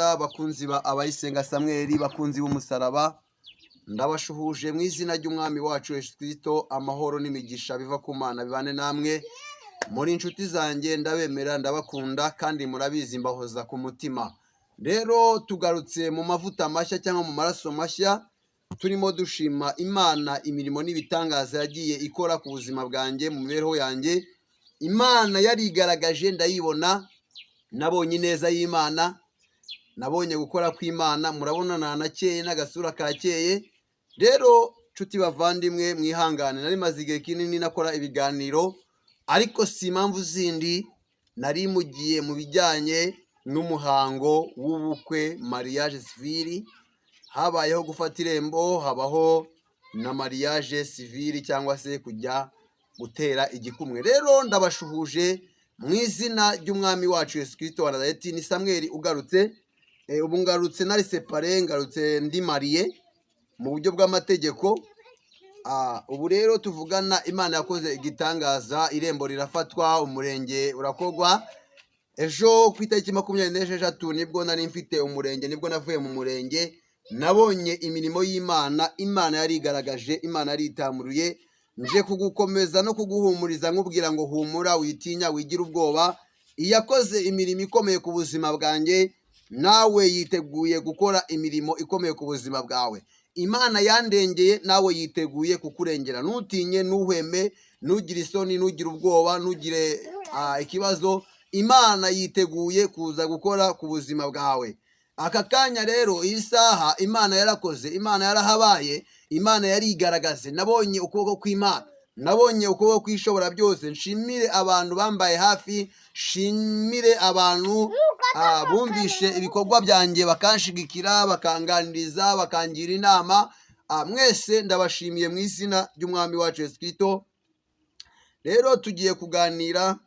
Rwanda, bakunzi ba Abayisenga Samuel, bakunzi b'umusaraba, ndabashuhuje mu izina ry'umwami wacu Yesu Kristo. Amahoro n'imigisha biva ku Mana bibane namwe. Muri inshuti zanjye ndabemera, ndabakunda kandi murabizi mbahoza ku mutima. Rero tugarutse mu mavuta mashya cyangwa mu maraso mashya, turimo dushima Imana imirimo n'ibitangaza yagiye ikora ku buzima bwanjye, mu mibereho yanjye. Imana yarigaragaje, ndayibona, nabonye neza y'Imana, nabonye gukora kw'Imana. Murabona nanakeye, n'agasura kakeye. Rero nshuti bavandimwe, mwihangane, nari maze igihe kinini nakora ibiganiro, ariko si impamvu zindi, nari mugiye mu bijyanye n'umuhango w'ubukwe, mariage civil. Habayeho gufata irembo, habaho na mariage civil cyangwa se kujya gutera igikumwe. Rero ndabashuhuje mu izina ry'umwami wacu Yesu Kristo wa Nazareti. Ni Samuel ugarutse. Ubu ngarutse nari separe, ngarutse ndi mariye mu buryo bw'amategeko. Ubu rero tuvugana, Imana yakoze igitangaza, irembo rirafatwa, umurenge urakogwa. Ejo ku itariki 26 nibwo nari mfite umurenge, nibwo navuye mu murenge. Nabonye imirimo y'Imana, Imana yarigaragaje, Imana yaritamuruye. Nje kugukomeza no kuguhumuriza, nkubwira ngo humura, witinya, wigira ubwoba. Iyakoze imirimo ikomeye ku buzima bwanjye, nawe yiteguye gukora imirimo ikomeye ku buzima bwawe. Imana yandengeye, nawe yiteguye kukurengera. Ntutinye, ntuhweme, ntugire isoni, ntugire ubwoba, ntugire ikibazo. Imana yiteguye kuza gukora ku buzima bwawe. Aka kanya rero, iyi saha, Imana yarakoze, Imana yarahabaye, Imana yarigaragaze. Nabonye ukuboko kw'Imana, nabonye ukuboko kw'Ishobora byose. Nshimire abantu bambaye hafi, nshimire abantu bumvishe ibikorwa byanjye, bakanshigikira, bakanganiriza, bakangira inama. Mwese ndabashimiye mu izina ry'umwami wacu Yesu Kristo. Rero tugiye kuganira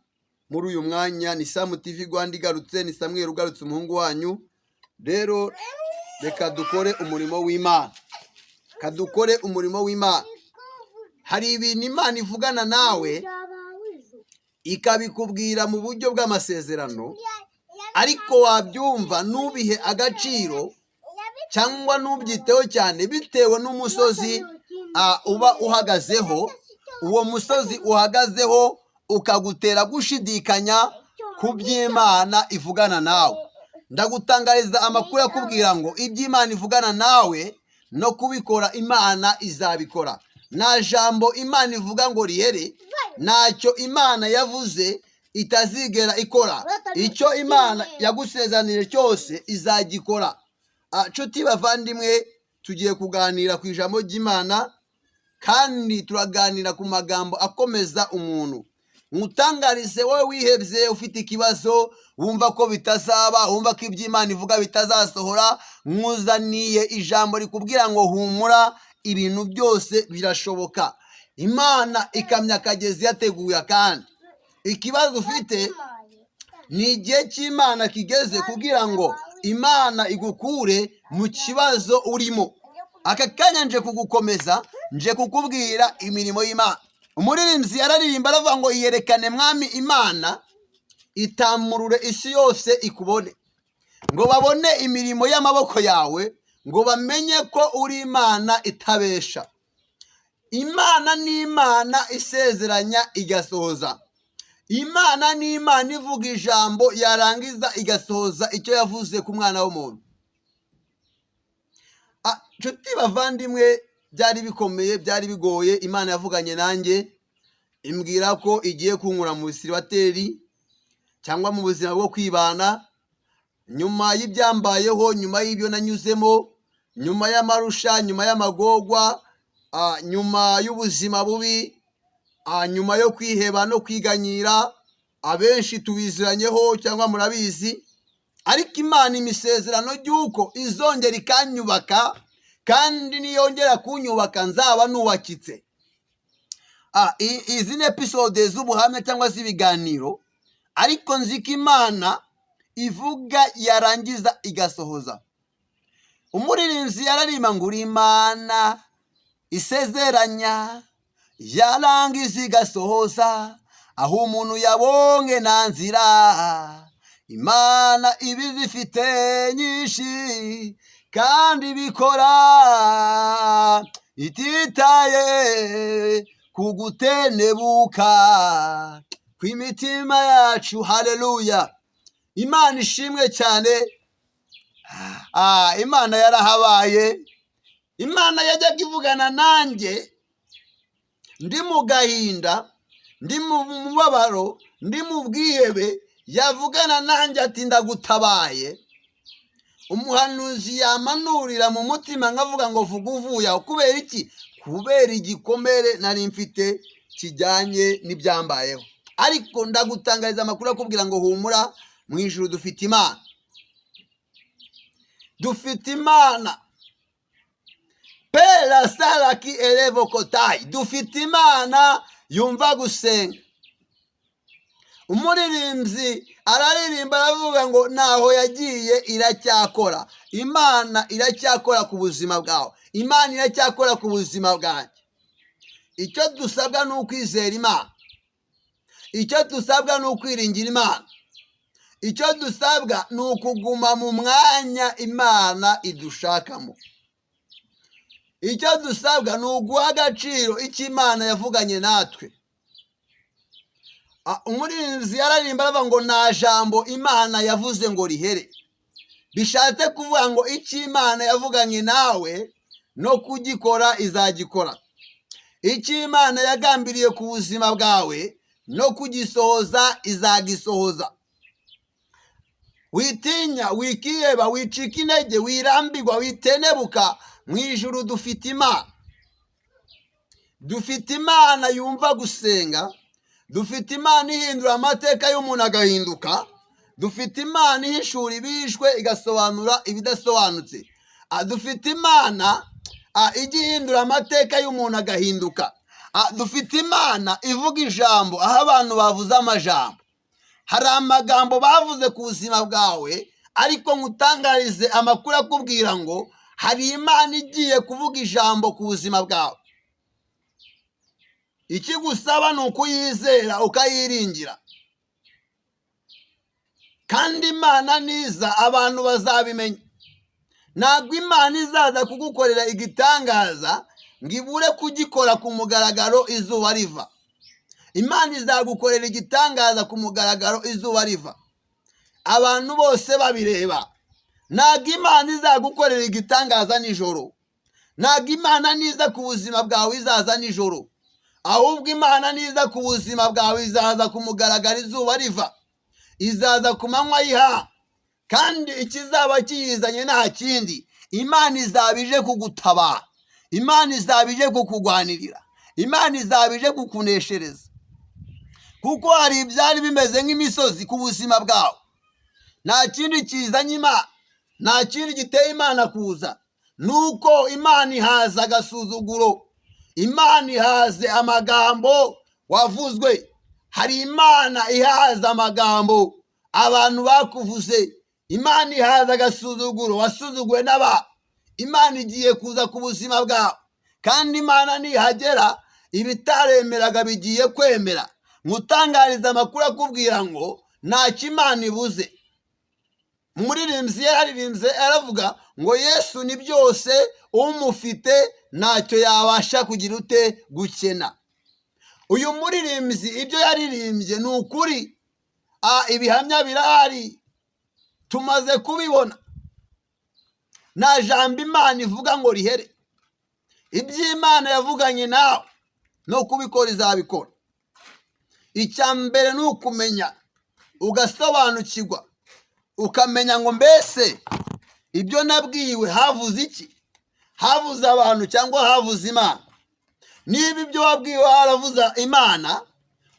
muri uyu mwanya. Ni Sam TV Rwanda igarutse, ni Samuel ugarutse, umuhungu wanyu. Rero reka dukore umurimo w'Imana, kadukore umurimo w'Imana. Hari ibintu Imana ivugana nawe ikabikubwira mu buryo bw'amasezerano, ariko wabyumva nubihe agaciro cyangwa nubyiteho cyane, bitewe n'umusozi uba uhagazeho. Uwo musozi uhagazeho ukagutera gushidikanya ku by'Imana ivugana nawe. Ndagutangariza amakuru akubwira ngo iby'Imana ivugana nawe no kubikora, Imana izabikora. Nta jambo Imana ivuga ngo rihere, ntacyo Imana yavuze itazigera ikora. Icyo Imana yagusezanire cyose izagikora. Nshuti bavandimwe, tugiye kuganira ku ijambo ry'Imana, kandi turaganira ku magambo akomeza umuntu. Nkutangarize wowe wihebye, ufite ikibazo, wumva ko bitazaba, wumva ko iby'Imana ivuga bitazasohora, mwuzaniye ijambo rikubwira ngo humura, ibintu byose birashoboka. Imana ikamya akagezi yateguye akandi. Ikibazo ufite ni igihe cy'Imana kigeze kugira ngo Imana igukure mu kibazo urimo. Aka kanya nje kugukomeza, nje kukubwira imirimo y'Imana. Umuririmbyi yararirimba aravuga ngo yerekane mwami Imana, itamurure isi yose ikubone, ngo babone imirimo y'amaboko yawe, ngo bamenye ko uri Imana itabesha. Imana ni Imana isezeranya igasohoza. Imana ni Imana ivuga ijambo yarangiza igasohoza icyo yavuze ku mwana w'umuntu. Nshuti bavandimwe, byari bikomeye, byari bigoye. Imana yavuganye nanjye, imbwira ko igiye kunkura mu bisiribateri cyangwa mu buzima bwo kwibana. Nyuma y'ibyambayeho, nyuma y'ibyo nanyuzemo, nyuma y'amarusha, nyuma y'amagorwa, nyuma y'ubuzima bubi, nyuma yo kwiheba no kwiganyira, abenshi tubiziranyeho cyangwa murabizi. Ariko Imana imisezerano ry'uko izongera ikanyubaka, kandi niyongera kunyubaka nzaba nubakitse. Izi ni episode z'ubuhamya cyangwa z'ibiganiro, ariko nzi ko Imana ivuga yarangiza igasohoza. Umuririmbyi yararima ngo uri Imana isezeranya, yarangiza igasohoza, aho umuntu yabonye nta nzira Imana ibizi ifite nyinshi kandi bikora ititaye ku gutenebuka kw'imitima yacu. Haleluya! Imana ishimwe cyane. Imana yarahabaye. Imana yajyaga ivugana nanjye ndi mu gahinda, ndi mu mubabaro, ndi mu bwihebe. Yavugana nanjye ati ndagutabaye. Umuhanuzi yamanurira mu mutima nkavuga ngo vuga uvuye aho. Kubera iki? Kubera igikomere nari mfite kijyanye n'ibyambayeho. Ariko ndagutangariza amakuru akubwira ngo humura, mu ijuru dufite Imana. Dufite Imana. Pera saraki elevo kotayi. Dufite Imana yumva gusenga. Umuririmbyi araririmba aravuga ngo naho yagiye iracyakora. Imana iracyakora ku buzima bwawe. Imana iracyakora ku buzima bwanjye. Icyo dusabwa ni ukwizera Imana. Icyo dusabwa ni ukwiringira Imana. Icyo dusabwa ni ukuguma mu mwanya Imana idushakamo. Icyo dusabwa ni uguha agaciro icyo Imana yavuganye natwe. Umuririmbyi yararimba aravuga ngo nta jambo Imana yavuze ngo rihere. Bishatse kuvuga ngo icyo Imana yavuganye nawe no kugikora izagikora. Icyo Imana yagambiriye ku buzima bwawe no kugisohoza izagisohoza. Witinya, wikiheba, wicika intege, wirambirwa, witenebuka. Mu ijuru dufite Imana. Dufite Imana yumva gusenga. Dufite Imana ihindura amateka y'umuntu agahinduka. Dufite Imana ihishura ibishwe igasobanura ibidasobanutse. Dufite Imana ijya ihindura amateka y'umuntu agahinduka. Dufite Imana ivuga ijambo aho abantu bavuze amajambo. Hari amagambo bavuze ku buzima bwawe, ariko nkutangarize amakuru akubwira ngo hari Imana igiye kuvuga ijambo ku buzima bwawe. Ikigusaba ni ukuyizera ukayiringira. Kandi Imana niza abantu bazabimenya. Ntabwo Imana izaza kugukorera igitangaza ngo ibure kugikora ku mugaragaro izuba riva. Imana izagukorera igitangaza ku mugaragaro izuba riva, abantu bose babireba. Ntabwo Imana izagukorera igitangaza nijoro. Ntabwo Imana niza ku buzima bwawe izaza nijoro. Ahubwo Imana niza ku buzima bwawe izaza ku mugaragaro izuba riva. Izaza ku manywa y'ihangu. Kandi ikizaba kiyizanye nta kindi, Imana izaba ije kugutabara. Imana izaba ije kukugwanirira. Imana izaba ije kukuneshereza. Kuko hari ibyari bimeze nk'imisozi ku buzima bwawe. Nta kindi kizanye Imana. Nta kindi giteye Imana kuza. Nuko Imana ihaza agasuzuguro. Imana ihaze amagambo wavuzwe. Hari Imana ihaza amagambo abantu bakuvuze. Imana ihaza agasuzuguro wasuzuguwe n'abantu. Imana igiye kuza ku buzima bwawe. Kandi Imana nihagera ibitaremeraga bigiye kwemera. Nkutangariza amakuru akubwira ngo ntacyo Imana ibuze. Umuririmbyi yararirimbye aravuga ngo Yesu ni byose, umufite ntacyo yabasha kugira ute gukena. Uyu muririmbyi ibyo yaririmbye ni ukuri. Ibihamya birahari, tumaze kubibona. Nta jambo Imana ivuga ngo rihere. Iby'Imana yavuganye nawe no kubikora izabikora. Icya mbere ni ukumenya, ugasobanukirwa, ukamenya ngo mbese ibyo nabwiwe havuze iki? Havuze abantu cyangwa havuze Imana? Niba ibyo wabwiwe haravuze Imana,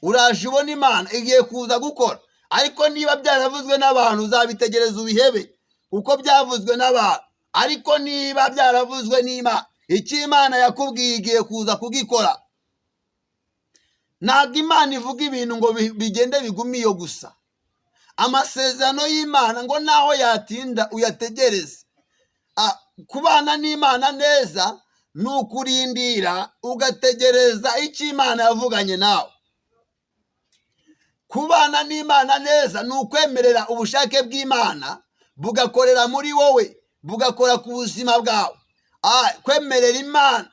uraje ubona Imana igiye kuza gukora. Ariko niba byaravuzwe n'abantu uzabitegereza ubihebe, kuko byavuzwe n'abantu. Ariko niba byaravuzwe n'Imana, icyo Imana yakubwiye igiye kuza kugikora. Ntabwo Imana ivuga ibintu ngo bigende bigume iyo gusa. Amasezerano y'Imana ngo naho yatinda uyategereze. Kubana n'Imana neza ni ukurindira ugategereza icyo Imana yavuganye nawe. kubana n'Imana neza ni ukwemerera ubushake bw'Imana bugakorera muri wowe, bugakora ku buzima bwawe. Kwemerera Imana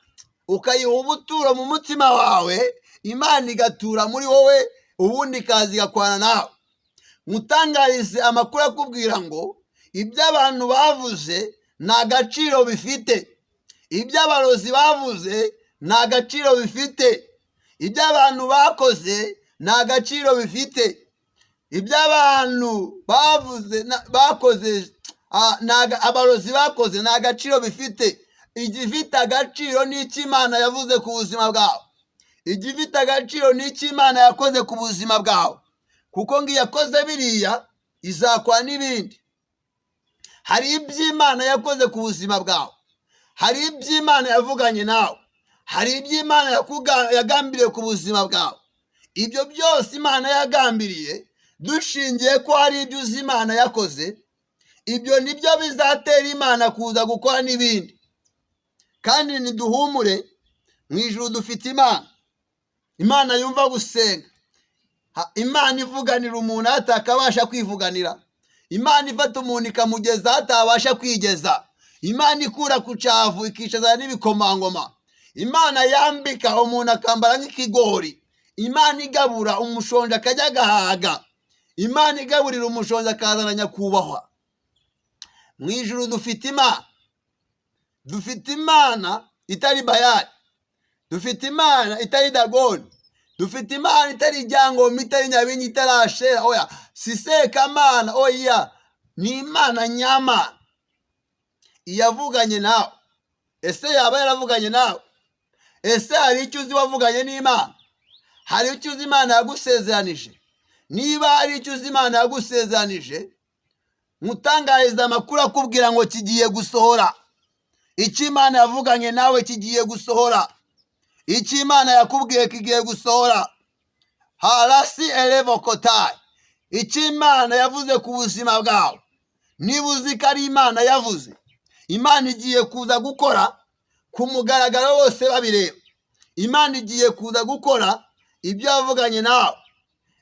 ukayiha ubuturo mu mutima wawe, Imana igatura muri wowe, ubundi ikaza igakwana nawe. Mutangarize amakuru akubwira ngo ibyo abantu bavuze nta gaciro bifite, ibyo abarozi bavuze nta gaciro bifite, ibyo abantu bakoze nta gaciro bifite, ibyo abantu bakoze abarozi bakoze nta gaciro bifite. Igifite agaciro ni icyo Imana yavuze ku buzima bwawe, igifite agaciro ni icyo Imana yakoze ku buzima bwawe, kuko ngo iyo yakoze biriya izakora n'ibindi. Hari ibyo Imana yakoze ku buzima bwawe, hari ibyo Imana yavuganye nawe, hari ibyo Imana yagambiriye ku buzima bwawe. Ibyo byose Imana yagambiriye, dushingiye ko hari ibyo uzi Imana yakoze, ibyo nibyo bizatera Imana kuza gukora n'ibindi. Kandi niduhumure, mu ijuru dufite Imana, Imana yumva gusenga, Imana ivuganira umuntu atakabasha kwivuganira, Imana ifata umuntu ikamugeza atabasha kwigeza, Imana ikura ku cyavu ikicaza n'ibikomangoma, Imana yambika umuntu akambara nk'ikigori, Imana igabura umushonje akajya agahaga, Imana igaburira umushonje akazana nyakubahwa. Mu ijuru dufite Imana, dufite Imana itari Bayali, dufite Imana itari Dagoni, dufite Imana itari Ryangombe, itari Nyabingi, itari Ashera, oya si Sekamana, oya ni Imana nyamana. Iyavuganye nawe, ese yaba yaravuganye nawe? Ese hari icyo uzi wavuganye n'Imana? Hari icyo uzi Imana yagusezeranije? Niba hari icyo uzi Imana yagusezeranije, mutangariza amakuru akubwira ngo kigiye gusohora. Icyo Imana yavuganye nawe kigiye gusohora, icyo Imana yakubwiye kigiye gusohora. Harasi elevo kotayi, icyo Imana yavuze ku buzima bwawe, niba uzi ko ari Imana yavuze, Imana igiye kuza gukora ku mugaragaro wose babireba. Imana igiye kuza gukora ibyo yavuganye nawe.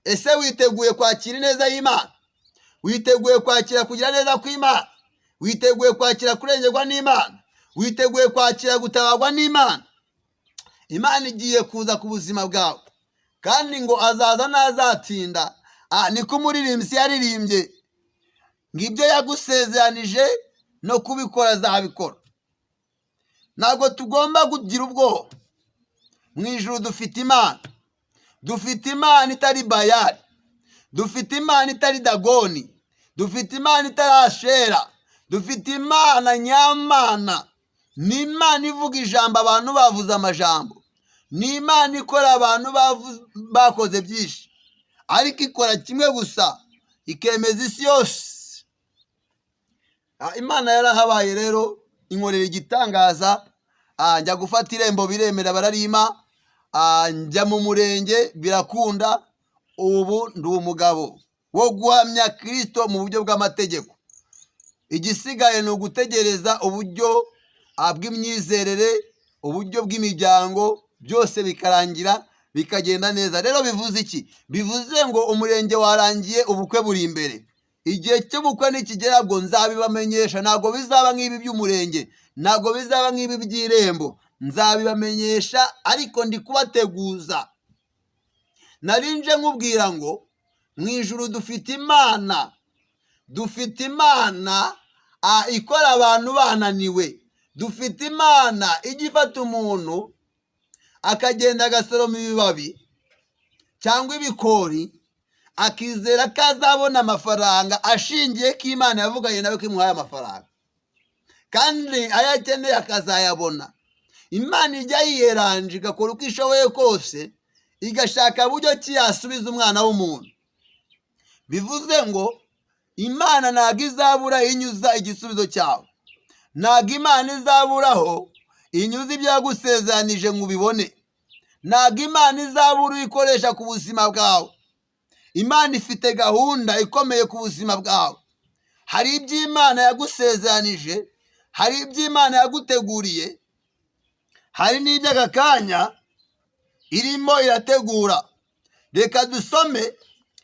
Ese witeguye kwakira ineza y'Imana? Witeguye kwakira kugira neza kw'Imana? Witeguye kwakira kurengerwa n'Imana? Witeguye kwakira gutabarwa n'Imana? Imana igiye kuza ku buzima bwawe, kandi ngo azaza ntazatinda. Niko umuririmbyi yaririmbye ngo ibyo yagusezeranije no kubikora azabikora. Ntabwo tugomba kugira ubwoba. Mu ijuru dufite Imana, dufite Imana itari Bayali, dufite Imana itari Dagoni, dufite Imana itari Ashera, dufite Imana nyamana. Ni Imana ivuga ijambo abantu bavuze amajambo, ni Imana ikora abantu bakoze byinshi, ariko ikora kimwe gusa, ikemeza isi yose. Imana yarahabaye rero, inkorera igitangaza. Njya gufata irembo biremera bararima, njya mu murenge birakunda. Ubu ndi umugabo wo guhamya Kristo mu buryo bw'amategeko. Igisigaye ni ugutegereza uburyo bw'imyizerere, uburyo bw'imiryango, byose bikarangira bikagenda neza. Rero bivuze iki? Bivuze ngo umurenge warangiye, ubukwe buri imbere. Igihe cy'ubukwe nikigera ngo nzabibamenyesha. Ntabwo bizaba nk'ibi by'umurenge, ntabwo bizaba nk'ibi by'irembo, nzabibamenyesha, ariko ndi kubateguza. Narinje nkubwira ngo mu ijuru dufite Imana, dufite Imana ikora abantu bananiwe, dufite Imana ijya ifata umuntu akagenda agasoroma ibibabi cyangwa ibikori, akizera ko azabona amafaranga ashingiye ko Imana yavuganye nawe ko imuhaye amafaranga, kandi ayo akeneye akazayabona. Imana ijya yiyeranje igakora uko ishoboye kose, igashaka buryo ki yasubiza umwana w'umuntu. Bivuze ngo Imana ntabwo izabura inyuza igisubizo cyawe, ntabwo Imana izaburaho inyuza ibyo yagusezeranije ngo ubibone, ntabwo Imana izabura uyikoresha ku buzima bwawe. Imana ifite gahunda ikomeye ku buzima bwawe. Hari ibyo Imana yagusezeranije, hari ibyo Imana yaguteguriye, hari n'iby'aka kanya irimo irategura. Reka dusome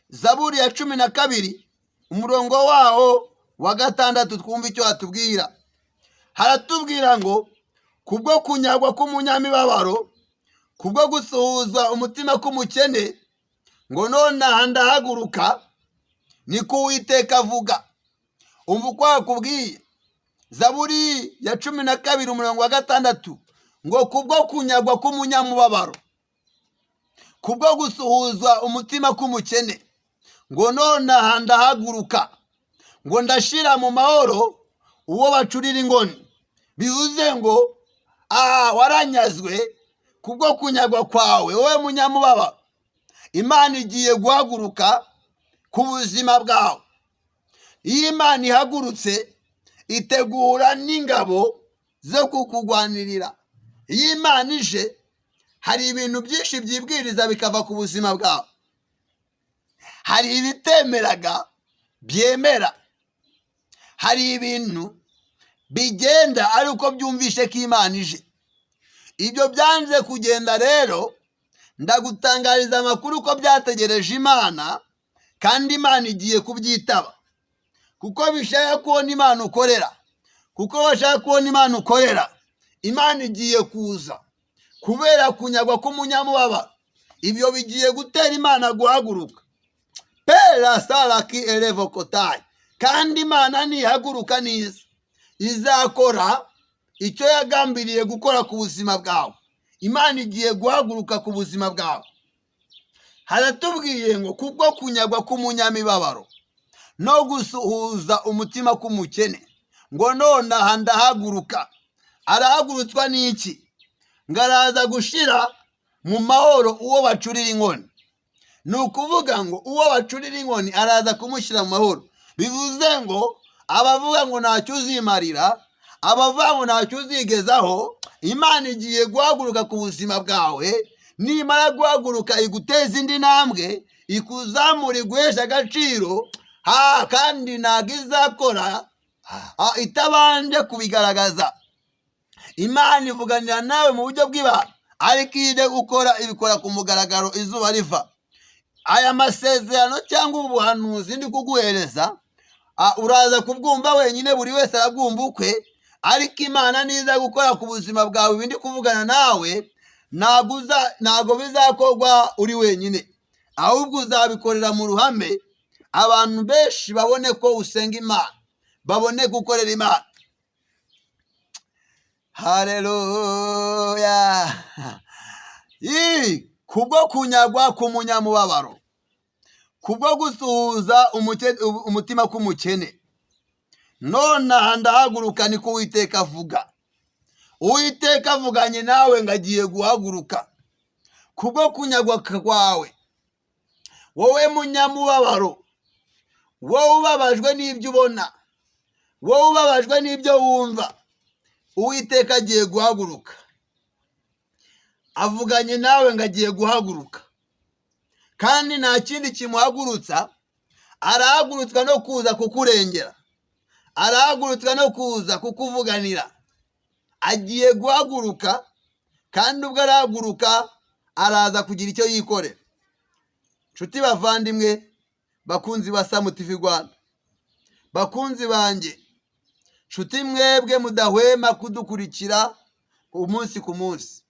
Zaburi ya 12 umurongo waho wa 6 twumva icyo hatubwira. Haratubwira ngo kubwo kunyagwa k'umunyamibabaro, kubwo gusuhuza umutima k'umukene, ngo nonaha ndahaguruka, niko Uwiteka avuga. Umva uko hakubwiye. Zaburi ya 12 umurongo wa 6 ngo kubwo kunyagwa k'umunyamubabaro, kubwo gusuhuza umutima k'umukene, ngo nonaha ndahaguruka, ngo ndashira mu mahoro uwo bacurira ingoni. Bivuze ngo waranyazwe kubwo kunyagwa kwawe, wowe munyamubabaro. Imana igiye guhaguruka ku buzima bwawe. Iyo Imana ihagurutse itegura n'ingabo zo kukugwanirira. Iyo Imana ije hari ibintu byinshi byibwiriza bikava ku buzima bwawe. Hari ibitemeraga byemera. Hari ibintu bigenda ari uko byumvishe ko Imana ije. Ibyo byanze kugenda rero, ndagutangariza amakuru ko byategereje Imana, kandi Imana igiye kubyitaba. Kuko bishaka kubona Imana ukorera. Kuko bashaka kubona Imana ukorera, Imana igiye kuza. Kubera kunyagwa k'umunyamubabaro, ibyo bigiye gutera Imana guhaguruka. Pera saraki elevokotai. Kandi Imana nihaguruka neza, izakora icyo yagambiriye gukora ku buzima bwawe. Imana igiye guhaguruka ku buzima bwawe. Haratubwiye ngo kubwo kunyagwa k'umunyamibabaro no gusuhuza umutima k'umukene, ngo nonaha ndahaguruka. Arahagurutswa n'iki? Ngo araza gushira mu mahoro uwo bacurira inkoni. Ni ukuvuga ngo uwo bacurira inkoni araza kumushyira mu mahoro. Bivuze ngo abavuga ngo ntacyo uzimarira, abavuga ngo ntacyo uzigezaho, Imana igiye guhaguruka ku buzima bwawe. Nimara guhaguruka iguteza indi ntambwe, ikuzamura, iguhesha agaciro, kandi ntabwo izakora itabanje kubigaragaza. Imana ivuganira nawe mu buryo bw'ibanga, ariko iyo ije gukora ibikora ku mugaragaro izuba riva. Aya masezerano cyangwa ubuhanuzi ndi kuguhereza, uraza kubwumva wenyine, buri wese arabwumva ukwe, ariko Imana niza gukora ku buzima bwawe ibindi kuvugana nawe, ntabwo bizakorwa uri wenyine, ahubwo uzabikorera mu ruhame. Abantu benshi babone ko usenga Imana, babone gukorera Imana. Haleluya. Kubwo kunyagwa k'umunyamubabaro, kubwo gusuhuza umutima k'umukene, nonaha ndahaguruka, niko Uwiteka avuga. Uwiteka avuganye nawe ngo agiye guhaguruka. Kubwo kunyagwa kwawe, wowe munyamubabaro, wowe ubabajwe n'ibyo ubona, wowe ubabajwe n'ibyo wumva, Uwiteka agiye guhaguruka. Avuganye nawe ngo agiye guhaguruka, kandi nta kindi kimuhagurutsa. Arahagurutswa no kuza kukurengera, arahagurutswa no kuza kukuvuganira. Agiye guhaguruka, kandi ubwo arahaguruka araza kugira icyo yikorera. Nshuti bavandimwe, bakunzi ba Sam TV Rwanda, bakunzi banjye, nshuti mwebwe mudahwema kudukurikira umunsi ku munsi,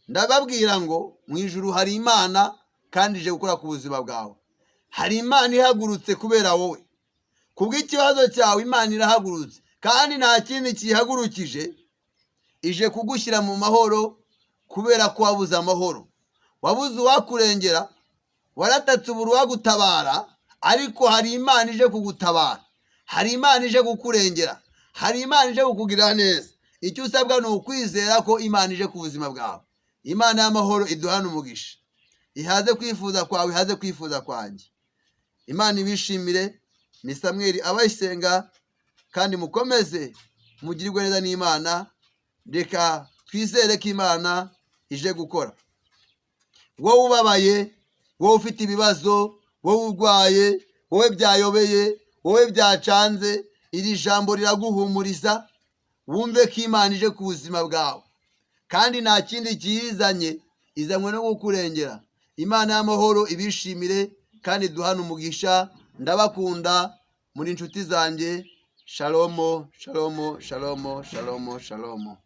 ndababwira ngo mu ijuru hari Imana, kandi ije gukora ku buzima bwawe. Hari Imana ihagurutse kubera wowe. Kubw'ikibazo cyawe Imana irahagurutse, kandi nta kindi kihagurukije, ije kugushyira mu mahoro. Kubera ko wabuze amahoro, wabuze uwakurengera, waratatse ubura uwagutabara, ariko hari Imana ije kugutabara. Hari Imana ije kukurengera, hari Imana ije kukugirira neza. Icyo usabwa ni ukwizera ko Imana ije ku buzima bwawe. Imana y'amahoro iduhane umugisha, ihaze kwifuza kwawe, ihaze kwifuza kwanjye. Imana ibishimire. Ni Samweli abayisenga, kandi mukomeze mugirirwe neza n'Imana. Reka twizere ko Imana ije gukora. Wowe ubabaye, wowe ufite ibibazo, wowe urwaye, wowe byayobeye, wowe byacanze, iri jambo riraguhumuriza. Wumve ko Imana ije ku buzima bwawe, kandi nta kindi kiyizanye, izanywe no kukurengera. Imana y'amahoro ibishimire, kandi duhana umugisha. Ndabakunda muri inshuti zanjye. Shalomo, shalomo, shalomo, shalomo, shalomo.